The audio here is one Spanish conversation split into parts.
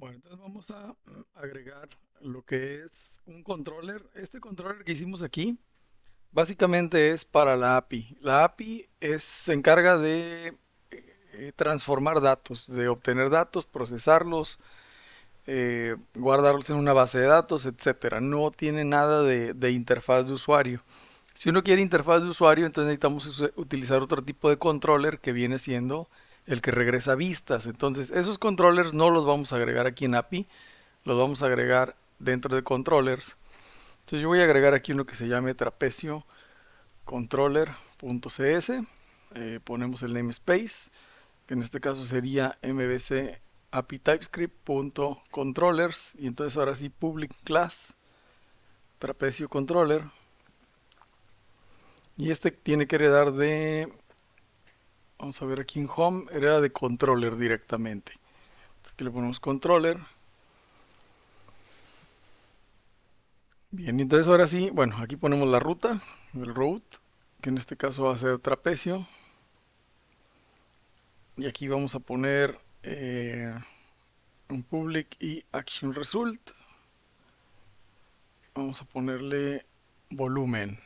Bueno, entonces vamos a agregar lo que es un controller. Este controller que hicimos aquí básicamente es para la API. La API se encarga de transformar datos, de obtener datos, procesarlos, guardarlos en una base de datos, etcétera. No tiene nada de interfaz de usuario. Si uno quiere interfaz de usuario, entonces necesitamos utilizar otro tipo de controller que viene siendo el que regresa vistas. Entonces, esos controllers no los vamos a agregar aquí en API, los vamos a agregar dentro de controllers. Entonces yo voy a agregar aquí uno que se llame trapecio controller.cs. Ponemos el namespace, que en este caso sería mbc api typescript.controllers. Y entonces ahora sí, public class trapecio controller. Y este tiene que heredar de, vamos a ver aquí en home, hereda de controller directamente. Aquí le ponemos controller. Bien, entonces ahora sí, bueno, aquí ponemos la ruta, el route, que en este caso va a ser trapecio. Y aquí vamos a poner un public y action result. Vamos a ponerle volumen.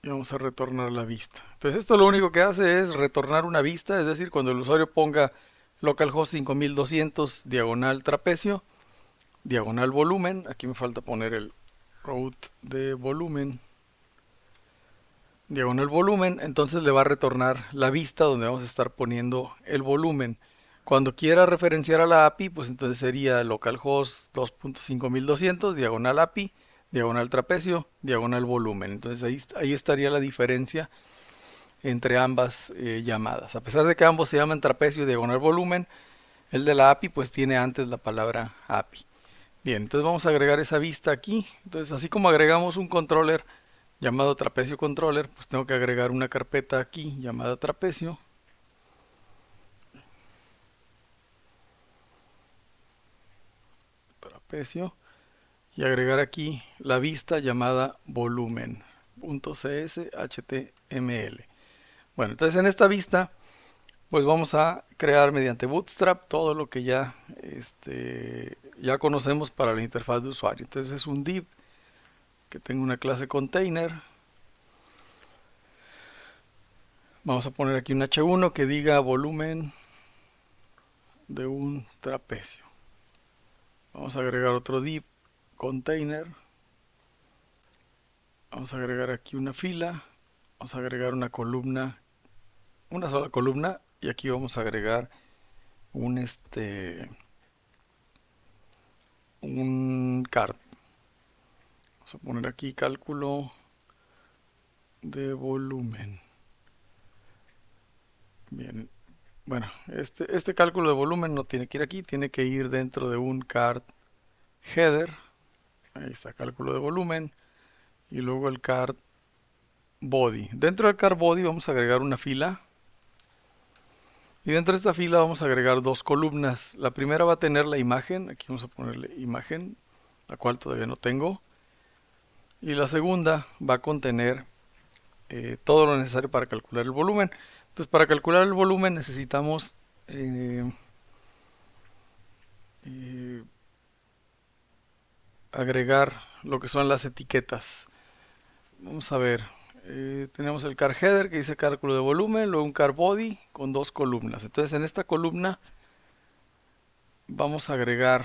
Y vamos a retornar la vista. Entonces esto lo único que hace es retornar una vista, es decir, cuando el usuario ponga localhost 5200 diagonal trapecio, diagonal volumen, aquí me falta poner el route de volumen, diagonal volumen, entonces le va a retornar la vista donde vamos a estar poniendo el volumen. Cuando quiera referenciar a la API, pues entonces sería localhost 2.5200, diagonal API, diagonal trapecio, diagonal volumen. Entonces ahí estaría la diferencia entre ambas llamadas. A pesar de que ambos se llaman trapecio y diagonal volumen, el de la API pues tiene antes la palabra API. Bien, entonces vamos a agregar esa vista aquí. Entonces así como agregamos un controller llamado trapecio controller, pues tengo que agregar una carpeta aquí llamada trapecio. Trapecio. Y agregar aquí la vista llamada volumen.cshtml. Bueno, entonces en esta vista pues vamos a crear mediante Bootstrap todo lo que ya conocemos para la interfaz de usuario. Entonces es un div que tenga una clase container. Vamos a poner aquí un h1 que diga volumen de un trapecio. Vamos a agregar otro div container. Vamos a agregar aquí una fila. Vamos a agregar una columna, una sola columna. Y aquí vamos a agregar un card. Vamos a poner aquí cálculo de volumen. Bien, bueno, este cálculo de volumen no tiene que ir aquí, tiene que ir dentro de un card header. Ahí está, cálculo de volumen. Y luego el card body. Dentro del card body vamos a agregar una fila. Y dentro de esta fila vamos a agregar dos columnas. La primera va a tener la imagen. Aquí vamos a ponerle imagen, la cual todavía no tengo. Y la segunda va a contener todo lo necesario para calcular el volumen. Entonces, para calcular el volumen necesitamos eh, eh, agregar lo que son las etiquetas. Vamos a ver. Tenemos el car header que dice cálculo de volumen, luego un car body con dos columnas. Entonces, en esta columna vamos a agregar,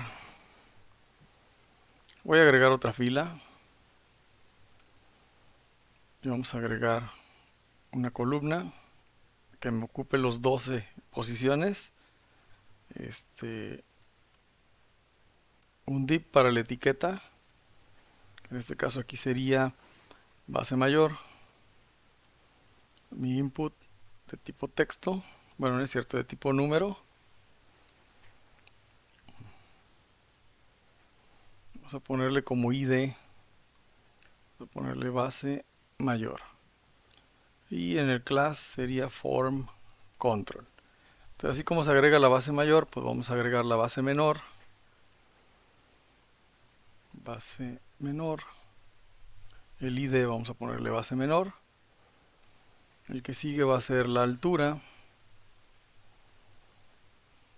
voy a agregar otra fila y vamos a agregar una columna que me ocupe los 12 posiciones. Este, un div para la etiqueta. En este caso aquí sería base mayor, mi input de tipo texto, bueno, no es cierto, de tipo número. Vamos a ponerle como ID, vamos a ponerle base mayor. Y en el class sería form control. Entonces, así como se agrega la base mayor, pues vamos a agregar la base menor. Base menor. El ID vamos a ponerle base menor. El que sigue va a ser la altura.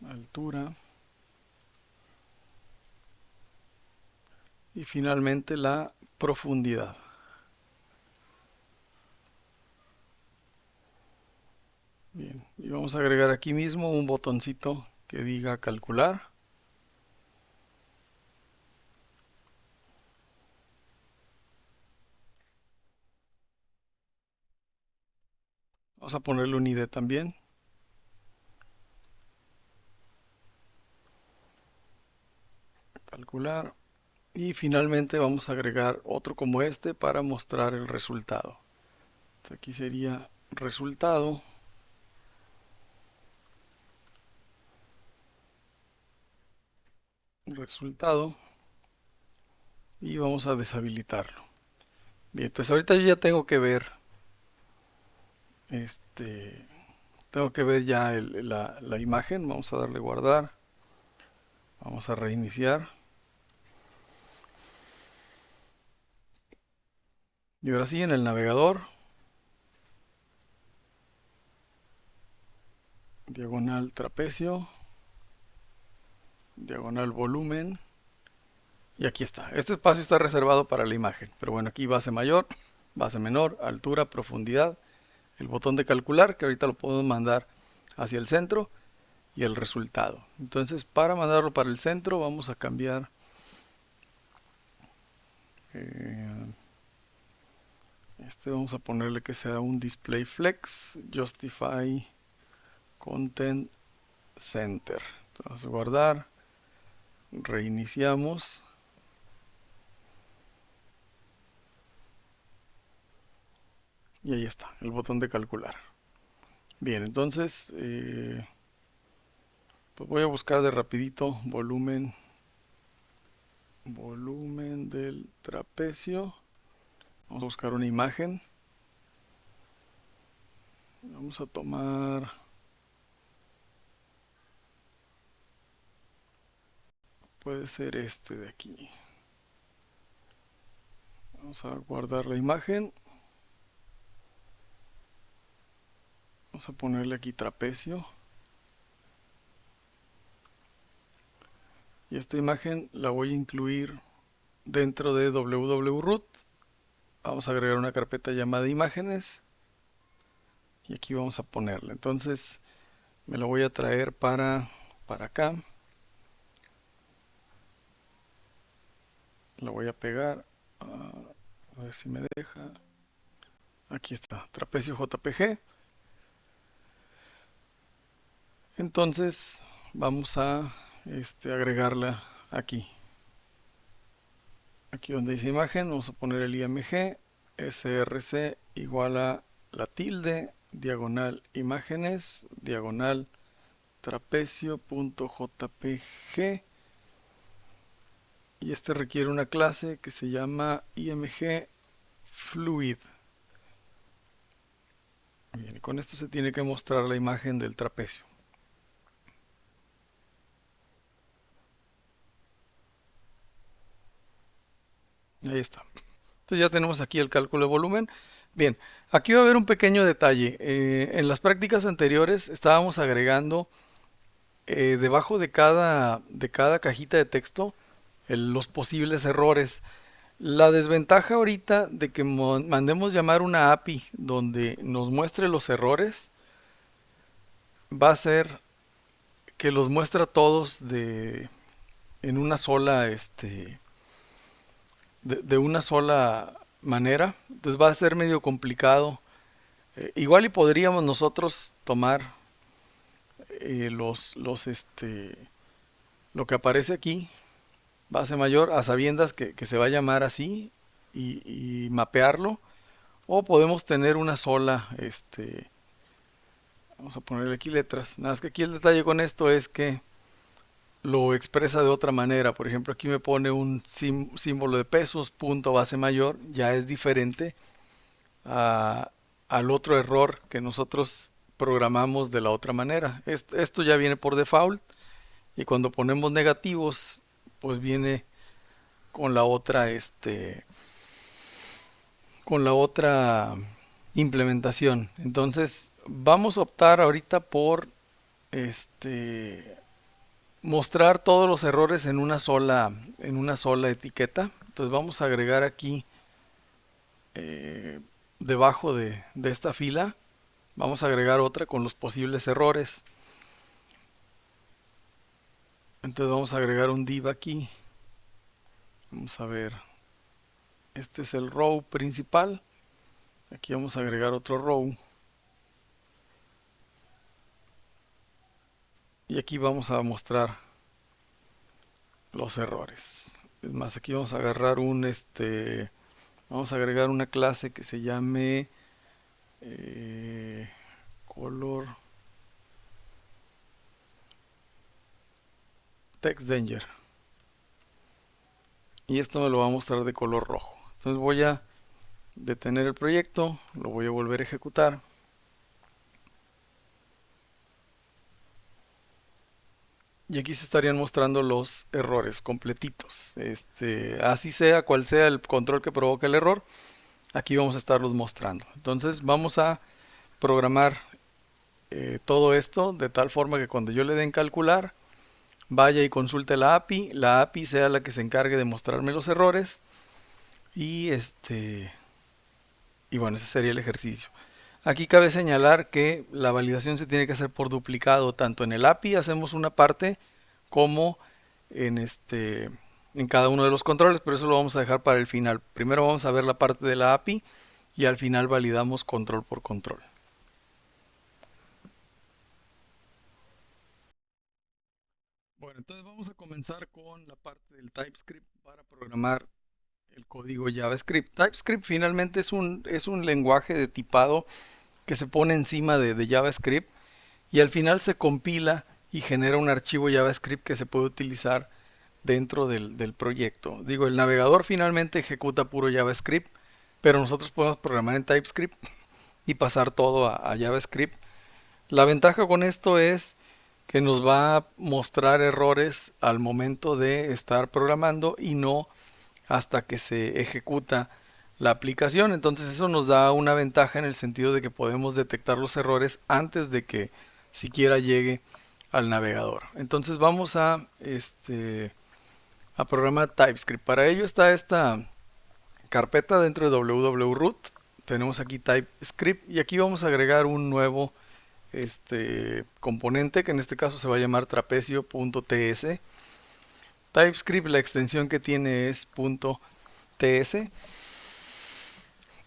altura y finalmente la profundidad. Bien, y vamos a agregar aquí mismo un botoncito que diga calcular. Vamos a ponerle un ID también. Calcular. Y finalmente vamos a agregar otro como este para mostrar el resultado. Entonces aquí sería resultado. Resultado. Y vamos a deshabilitarlo. Bien, entonces ahorita yo ya tengo que ver este, tengo que ver ya la imagen. Vamos a darle guardar. Vamos a reiniciar. Y ahora sí, en el navegador, diagonal trapecio, diagonal volumen. Y aquí está. Este espacio está reservado para la imagen. Pero bueno, aquí base mayor, base menor, altura, profundidad. El botón de calcular, que ahorita lo podemos mandar hacia el centro. Y el resultado. Entonces, para mandarlo para el centro, vamos a cambiar eh, vamos a ponerle que sea un display flex justify content center. Entonces, guardar, reiniciamos y ahí está, el botón de calcular. Bien, entonces pues voy a buscar de rapidito volumen del trapecio. Vamos a buscar una imagen. Vamos a tomar, puede ser este de aquí. Vamos a guardar la imagen. Vamos a ponerle aquí trapecio. Y esta imagen la voy a incluir dentro de www.root. Vamos a agregar una carpeta llamada imágenes. Y aquí vamos a ponerla. Entonces me la voy a traer para acá. La voy a pegar. A ver si me deja. Aquí está, trapecio JPG. Entonces vamos a agregarla aquí. Aquí donde dice imagen, vamos a poner el IMG, src igual a la tilde, diagonal imágenes, diagonal trapecio.jpg. Y este requiere una clase que se llama img fluid. Bien, y con esto se tiene que mostrar la imagen del trapecio. Ahí está. Entonces ya tenemos aquí el cálculo de volumen. Bien, aquí va a haber un pequeño detalle. En las prácticas anteriores estábamos agregando debajo de cada cajita de texto los posibles errores. La desventaja ahorita de que mandemos llamar una API donde nos muestre los errores va a ser que los muestra todos en una sola, de una sola manera. Entonces va a ser medio complicado. Igual y podríamos nosotros tomar lo que aparece aquí, base mayor, a sabiendas que se va a llamar así y mapearlo. O podemos tener una sola, vamos a ponerle aquí letras. Nada más que aquí el detalle con esto es que lo expresa de otra manera. Por ejemplo, aquí me pone un símbolo de pesos, punto base mayor, ya es diferente al otro error que nosotros programamos de la otra manera. Esto ya viene por default y cuando ponemos negativos, pues viene con la otra implementación. Entonces, vamos a optar ahorita por este mostrar todos los errores en una sola etiqueta. Entonces vamos a agregar aquí eh, debajo de esta fila, vamos a agregar otra con los posibles errores. Entonces vamos a agregar un div aquí. Vamos a ver, este es el row principal. Aquí vamos a agregar otro row. Y aquí vamos a mostrar los errores. Es más, aquí vamos a agarrar vamos a agregar una clase que se llame color text danger. Y esto me lo va a mostrar de color rojo. Entonces voy a detener el proyecto, lo voy a volver a ejecutar. Y aquí se estarían mostrando los errores completitos. Así sea cual sea el control que provoca el error, aquí vamos a estarlos mostrando. Entonces vamos a programar todo esto de tal forma que cuando yo le den calcular, vaya y consulte la API sea la que se encargue de mostrarme los errores y bueno, ese sería el ejercicio. Aquí cabe señalar que la validación se tiene que hacer por duplicado, tanto en el API hacemos una parte como en en cada uno de los controles, pero eso lo vamos a dejar para el final. Primero vamos a ver la parte de la API y al final validamos control por control. Bueno, entonces vamos a comenzar con la parte del TypeScript para programar el código JavaScript. TypeScript finalmente es un lenguaje de tipado que se pone encima de JavaScript y al final se compila y genera un archivo JavaScript que se puede utilizar dentro del proyecto. Digo, el navegador finalmente ejecuta puro JavaScript, pero nosotros podemos programar en TypeScript y pasar todo a JavaScript. La ventaja con esto es que nos va a mostrar errores al momento de estar programando y no hasta que se ejecuta la aplicación. Entonces eso nos da una ventaja en el sentido de que podemos detectar los errores antes de que siquiera llegue al navegador. Entonces vamos a programar TypeScript. Para ello está esta carpeta dentro de www.root. Tenemos aquí TypeScript y aquí vamos a agregar un nuevo componente que en este caso se va a llamar trapecio.ts. TypeScript, la extensión que tiene es .ts.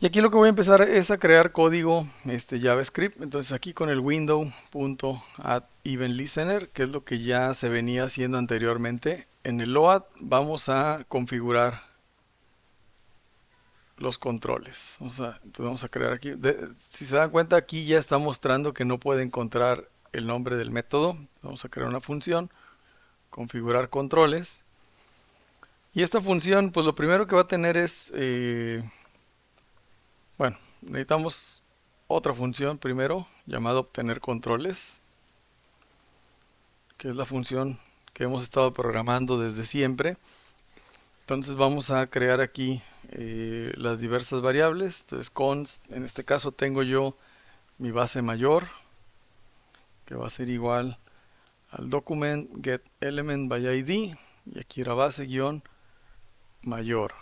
Y aquí lo que voy a empezar es a crear código JavaScript. Entonces aquí con el window.add_event_listener, que es lo que ya se venía haciendo anteriormente, en el load vamos a configurar los controles. Entonces vamos a crear aquí. Si se dan cuenta, aquí ya está mostrando que no puede encontrar el nombre del método. Vamos a crear una función, configurar controles. Y esta función, pues lo primero que va a tener es, bueno, necesitamos otra función primero, llamada obtener controles, que es la función que hemos estado programando desde siempre. Entonces vamos a crear aquí las diversas variables. Entonces const, en este caso tengo yo mi base mayor, que va a ser igual al document get element by id, y aquí la base guión mayor.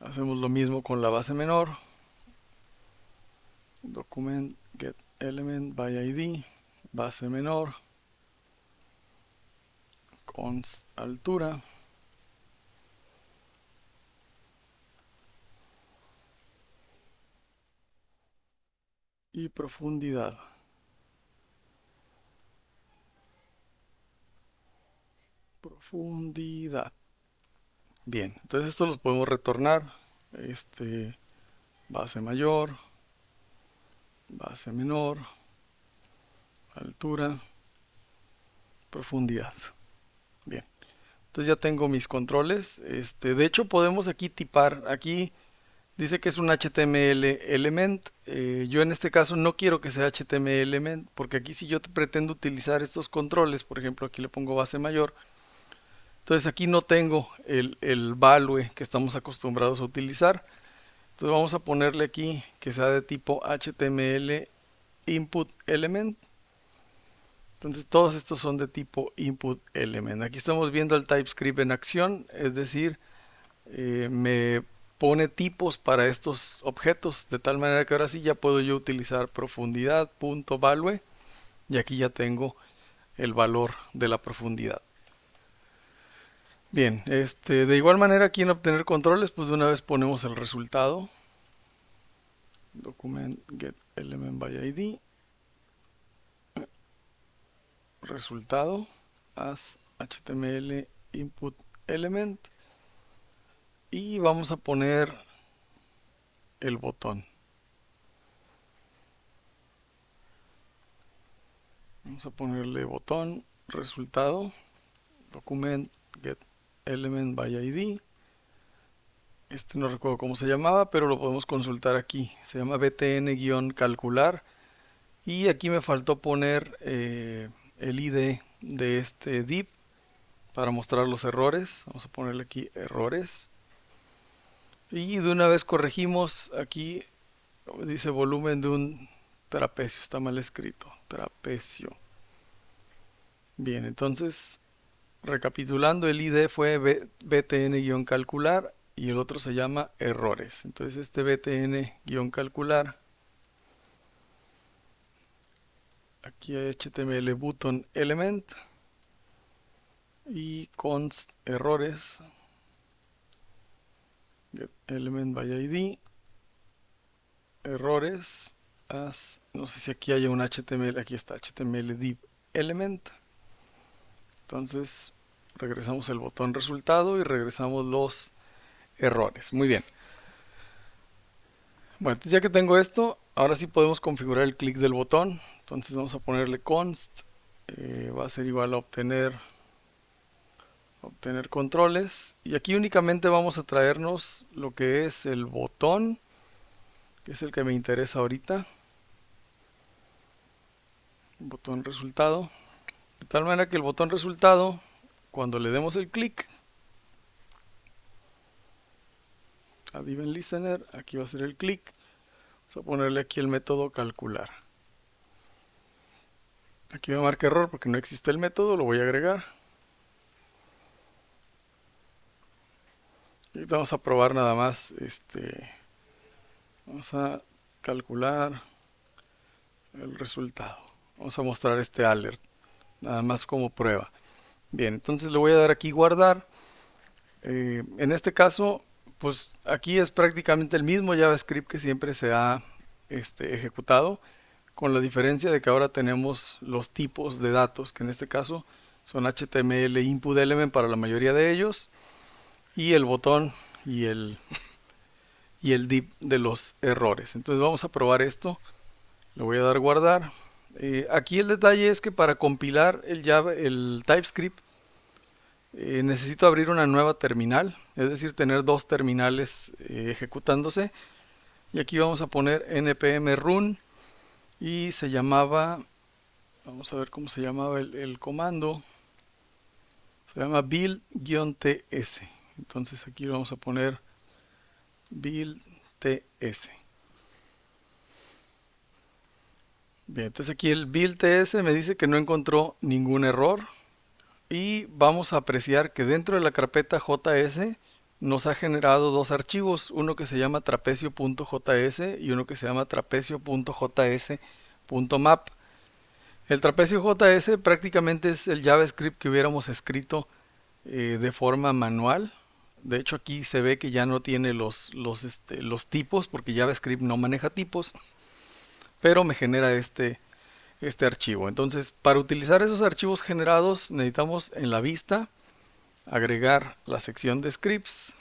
Hacemos lo mismo con la base menor, document get element by id, base menor, const altura, y profundidad. Profundidad. Bien, entonces esto los podemos retornar. Base mayor, base menor, altura, profundidad. Bien, entonces ya tengo mis controles. De hecho podemos aquí tipar. Aquí dice que es un HTML element. Yo en este caso no quiero que sea HTML element, porque aquí si yo pretendo utilizar estos controles, por ejemplo aquí le pongo base mayor, entonces aquí no tengo el value que estamos acostumbrados a utilizar. Entonces vamos a ponerle aquí que sea de tipo HTML input element. Entonces todos estos son de tipo input element. Aquí estamos viendo el TypeScript en acción, es decir, me pone tipos para estos objetos, de tal manera que ahora sí ya puedo yo utilizar profundidad.value y aquí ya tengo el valor de la profundidad. Bien, de igual manera aquí en obtener controles, pues de una vez ponemos el resultado. Document get element by ID. Resultado as HTML input element. Y vamos a poner el botón. Vamos a ponerle botón, resultado, document get element by ID. No recuerdo cómo se llamaba, pero lo podemos consultar aquí. Se llama btn-calcular. Y aquí me faltó poner el ID de este div para mostrar los errores. Vamos a ponerle aquí errores. Y de una vez corregimos aquí, dice volumen de un trapecio, está mal escrito, trapecio. Bien, entonces, recapitulando, el ID fue btn-calcular y el otro se llama errores. Entonces este btn-calcular, aquí hay HTML button element y const errores, get element by ID, errores, no sé si aquí hay un HTML, aquí está HTML div element. Entonces regresamos el botón resultado y regresamos los errores. Muy bien. Bueno, ya que tengo esto, ahora sí podemos configurar el clic del botón. Entonces vamos a ponerle const, va a ser igual a obtener controles. Y aquí únicamente vamos a traernos lo que es el botón, que es el que me interesa ahorita. Botón resultado. De tal manera que el botón resultado, cuando le demos el clic a Event Listener, aquí va a ser el clic. Vamos a ponerle aquí el método calcular. Aquí me marca error porque no existe el método, lo voy a agregar. Y vamos a probar nada más, vamos a calcular el resultado. Vamos a mostrar este alert, nada más como prueba. Bien, entonces le voy a dar aquí guardar. En este caso, pues aquí es prácticamente el mismo JavaScript que siempre se ha ejecutado, con la diferencia de que ahora tenemos los tipos de datos, que en este caso son HTML input element para la mayoría de ellos, y el botón y el div de los errores. Entonces vamos a probar esto. Le voy a dar guardar. Aquí el detalle es que para compilar el TypeScript necesito abrir una nueva terminal, es decir, tener dos terminales ejecutándose. Y aquí vamos a poner npm run y se llamaba, vamos a ver cómo se llamaba el comando, se llama build-ts. Entonces aquí vamos a poner build-ts. Bien, entonces aquí el build-ts me dice que no encontró ningún error. Y vamos a apreciar que dentro de la carpeta JS nos ha generado dos archivos, uno que se llama trapecio.js y uno que se llama trapecio.js.map. El trapecio JS prácticamente es el JavaScript que hubiéramos escrito de forma manual. De hecho aquí se ve que ya no tiene los tipos porque JavaScript no maneja tipos, pero me genera este archivo. Entonces, para utilizar esos archivos generados, necesitamos en la vista agregar la sección de scripts.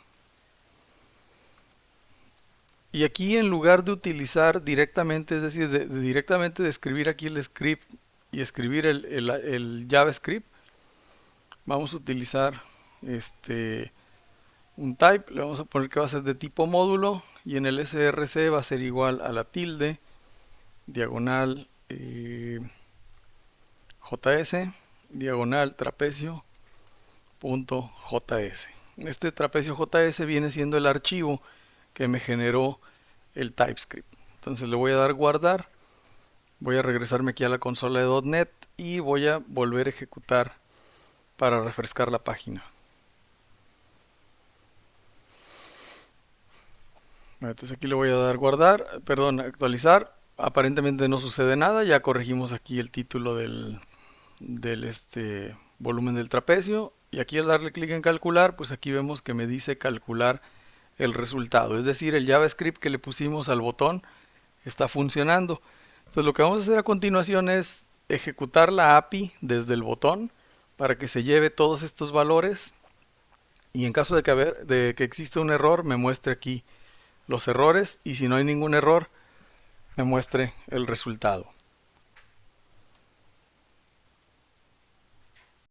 Y aquí en lugar de utilizar directamente, es decir, directamente de escribir aquí el script y escribir el JavaScript, vamos a utilizar un type, le vamos a poner que va a ser de tipo módulo y en el src va a ser igual a la tilde, diagonal js, diagonal trapecio.js. Este trapecio JS viene siendo el archivo que me generó el TypeScript. Entonces le voy a dar guardar, Voy a regresarme aquí a la consola de .NET y voy a volver a ejecutar para refrescar la página. Entonces aquí le voy a dar guardar, perdón, actualizar. Aparentemente no sucede nada, ya corregimos aquí el título del volumen del trapecio. Y aquí al darle clic en calcular, pues aquí vemos que me dice calcular el resultado. Es decir, el JavaScript que le pusimos al botón está funcionando. Entonces lo que vamos a hacer a continuación es ejecutar la API desde el botón para que se lleve todos estos valores y en caso de que exista un error me muestre aquí los errores y si no hay ningún error me muestre el resultado.